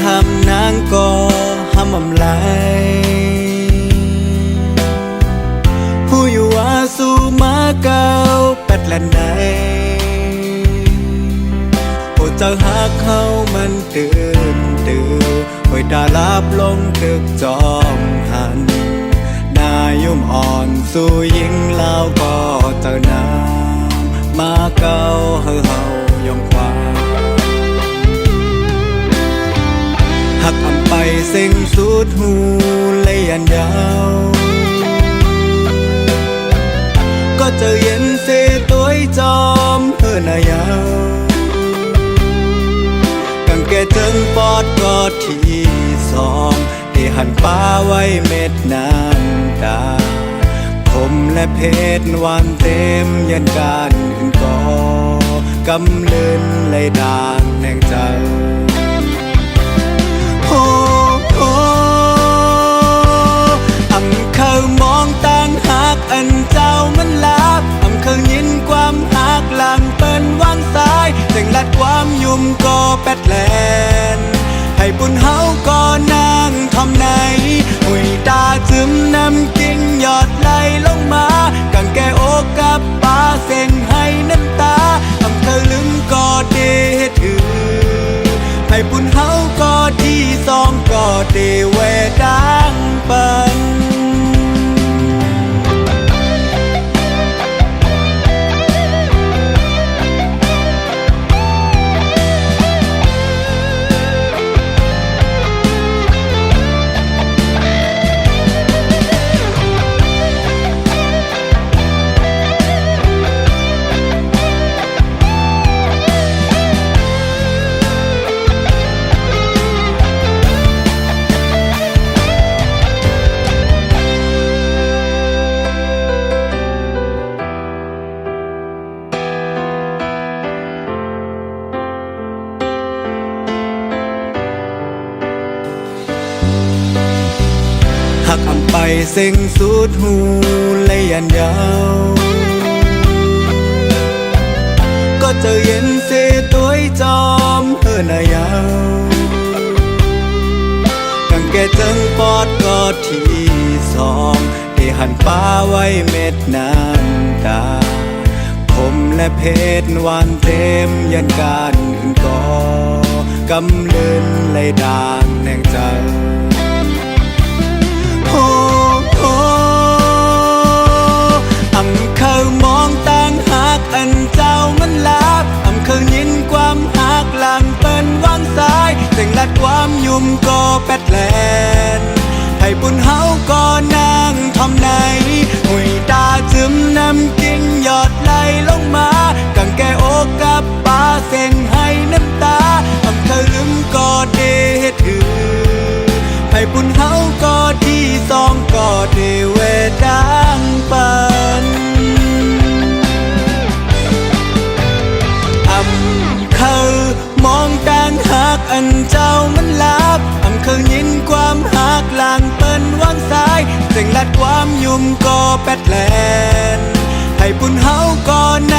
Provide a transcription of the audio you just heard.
ห้ำนางก็ห้ำอำลายผู้อยู่ว่าสู่มาเก่าแปดและไหนโอ้เจ้าหักเขามันตื่นหอยตาลับลงตึกจอมหันนายุ่มอ่อนสู่ยิงลาวก็เจ้าน้ำมาเก่าเฮายอมความหักอำไปสิ่งสุดหูเลยยันยาวก็เจอเย็นเสตัวจอมเพื่อนายาวกังแกเจิงปอดก็ที่สองที่หันป้าไว้เม็ดน้ำตาผมและเพชรวานเต็มยันการอื่นก็กำเลินเลยด่างแนงใจเคยมองตั้งหักอันเจ้ามันลับเคยยินความหักหลังเป็นวางสายแต่งลัดความยุ่มก็แปดแลนให้บุญเฮาก็นางทำไหนหุยตาซึมน้ำกิ้งหยอดไหลลงมากังแกโอกกับปาเส้นให้น้ำตาเคยลืมก็เดถือให้บุญเฮาก็ที่สองก็เดเวดังปันหักอำไปเส้นสุดหูเลยยันยาวก็เจอเย็นเสตัวจอมเพื่อนายาวกังแกเจิงปอดก็ที่สองที่หันป้าไว้เม็ดน้ำตาผมและเพชรวานเต็มยันการอื่นก็กำเลินเลยด่างแนงใจเคยมองตั้งหักอันเจ้ามันลับเคยยินความหักหลังเป็นวางสายแต่งลัดความยุ่มก็แปดแลนให้บุญเฮาก็นางทำไหนหุยตาซึมน้ำกิ้งหยอดไหลลงมากังแกโอกกับปาเส้นให้น้ำตาเคยลืมก็เดถือให้บุญเฮาก็ที่สองก็เดเวดังปันเคยมองตั้งหักอันเจ้ามันลับเคยยินความหักหลังเป็นวางสายแต่งลัดความยุ่มก็แปดแลนให้บุญเฮาก็น